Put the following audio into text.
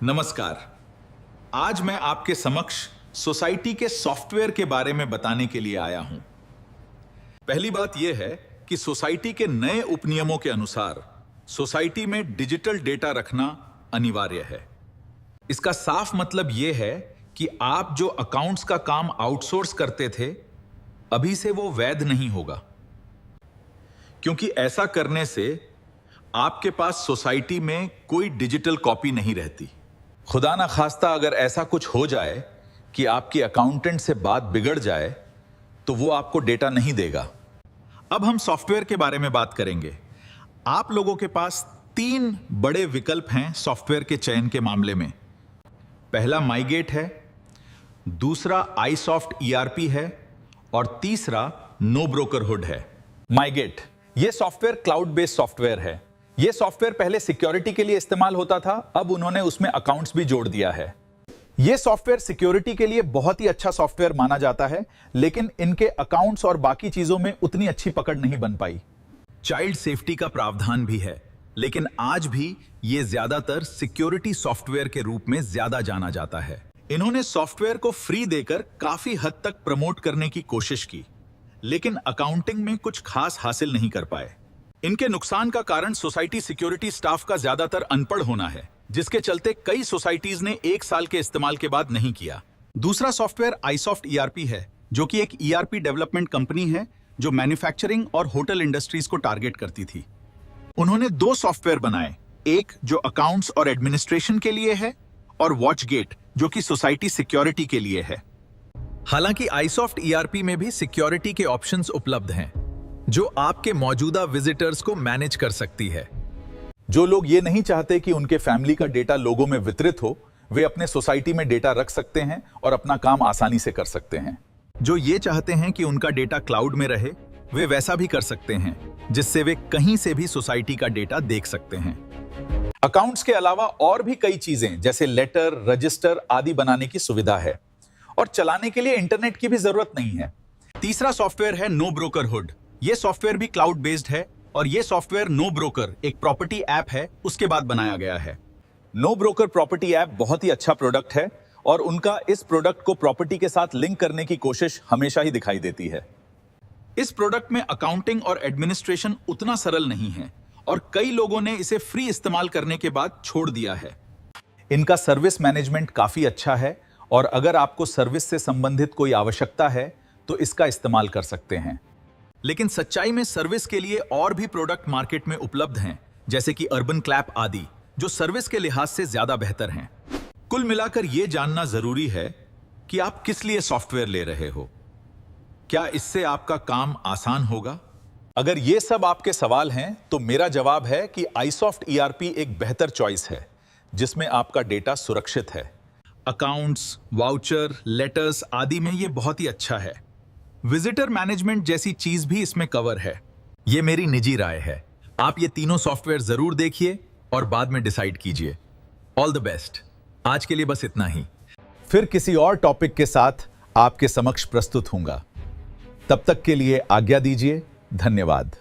नमस्कार। आज मैं आपके समक्ष सोसाइटी के सॉफ्टवेयर के बारे में बताने के लिए आया हूं। पहली बात यह है कि सोसाइटी के नए उपनियमों के अनुसार सोसाइटी में डिजिटल डेटा रखना अनिवार्य है। इसका साफ मतलब यह है कि आप जो अकाउंट्स का काम आउटसोर्स करते थे, अभी से वो वैध नहीं होगा, क्योंकि ऐसा करने से आपके पास सोसाइटी में कोई डिजिटल कॉपी नहीं रहती। खुदा ना खास्ता अगर ऐसा कुछ हो जाए कि आपकी अकाउंटेंट से बात बिगड़ जाए तो वो आपको डेटा नहीं देगा। अब हम सॉफ्टवेयर के बारे में बात करेंगे। आप लोगों के पास 3 बड़े विकल्प हैं सॉफ्टवेयर के चयन के मामले में। पहला माईगेट है, दूसरा आईसॉफ्ट ईआरपी है और तीसरा नो ब्रोकरहुड है। माईगेट ये सॉफ्टवेयर क्लाउड बेस्ड सॉफ्टवेयर है। यह सॉफ्टवेयर पहले सिक्योरिटी के लिए इस्तेमाल होता था, अब उन्होंने उसमें अकाउंट्स भी जोड़ दिया है। यह सॉफ्टवेयर सिक्योरिटी के लिए बहुत ही अच्छा सॉफ्टवेयर माना जाता है, लेकिन इनके अकाउंट्स और बाकी चीजों में उतनी अच्छी पकड़ नहीं बन पाई। चाइल्ड सेफ्टी का प्रावधान भी है, लेकिन आज भी यह ज्यादातर सिक्योरिटी सॉफ्टवेयर के रूप में ज्यादा जाना जाता है। इन्होंने सॉफ्टवेयर को फ्री देकर काफी हद तक प्रमोट करने की कोशिश की, लेकिन अकाउंटिंग में कुछ खास हासिल नहीं कर पाए। इनके नुकसान का कारण सोसाइटी सिक्योरिटी स्टाफ का ज्यादातर अनपढ़ होना है, जिसके चलते कई सोसाइटीज ने 1 साल के इस्तेमाल के बाद नहीं किया। दूसरा सॉफ्टवेयर आईसॉफ्ट ईआरपी है, जो कि एक ईआरपी डेवलपमेंट कंपनी है जो मैन्युफैक्चरिंग और होटल इंडस्ट्रीज को टारगेट करती थी। उन्होंने 2 सॉफ्टवेयर बनाए, एक जो अकाउंट्स और एडमिनिस्ट्रेशन के लिए है और वॉचगेट जो कि सोसाइटी सिक्योरिटी के लिए है। हालांकि आईसॉफ्ट ईआरपी में भी सिक्योरिटी के ऑप्शंस उपलब्ध हैं, जो आपके मौजूदा विजिटर्स को मैनेज कर सकती है। जो लोग ये नहीं चाहते कि उनके फैमिली का डेटा लोगों में वितरित हो, वे अपने सोसाइटी में डेटा रख सकते हैं और अपना काम आसानी से कर सकते हैं। जो ये चाहते हैं कि उनका डेटा क्लाउड में रहे, वे वैसा भी कर सकते हैं, जिससे वे कहीं से भी सोसाइटी का डेटा देख सकते हैं। अकाउंट्स के अलावा और भी कई चीजें जैसे लेटर, रजिस्टर आदि बनाने की सुविधा है और चलाने के लिए इंटरनेट की भी जरूरत नहीं है। तीसरा सॉफ्टवेयर है नो ब्रोकरहुड। यह सॉफ्टवेयर भी क्लाउड बेस्ड है और यह सॉफ्टवेयर नो ब्रोकर एक प्रॉपर्टी ऐप है, उसके बाद बनाया गया है। नो ब्रोकर प्रॉपर्टी ऐप बहुत ही अच्छा प्रोडक्ट है और उनका इस प्रोडक्ट को प्रॉपर्टी के साथ लिंक करने की कोशिश हमेशा ही दिखाई देती है। इस प्रोडक्ट में अकाउंटिंग और एडमिनिस्ट्रेशन उतना सरल नहीं है और कई लोगों ने इसे फ्री इस्तेमाल करने के बाद छोड़ दिया है। इनका सर्विस मैनेजमेंट काफी अच्छा है और अगर आपको सर्विस से संबंधित कोई आवश्यकता है तो इसका इस्तेमाल कर सकते हैं। लेकिन सच्चाई में सर्विस के लिए और भी प्रोडक्ट मार्केट में उपलब्ध हैं, जैसे कि अर्बन क्लैप आदि, जो सर्विस के लिहाज से ज्यादा बेहतर हैं। कुल मिलाकर यह जानना जरूरी है कि आप किस लिए सॉफ्टवेयर ले रहे हो। क्या इससे आपका काम आसान होगा? अगर ये सब आपके सवाल हैं, तो मेरा जवाब है कि आईसॉफ्ट ईआरपी एक बेहतर चॉइस है, जिसमें आपका डेटा सुरक्षित है। अकाउंट्स, वाउचर, लेटर्स आदि में यह बहुत ही अच्छा है। विजिटर मैनेजमेंट जैसी चीज भी इसमें कवर है। यह मेरी निजी राय है। आप ये तीनों सॉफ्टवेयर जरूर देखिए और बाद में डिसाइड कीजिए। All the best. आज के लिए बस इतना ही। फिर किसी और टॉपिक के साथ आपके समक्ष प्रस्तुत होऊंगा। तब तक के लिए आज्ञा दीजिए। धन्यवाद।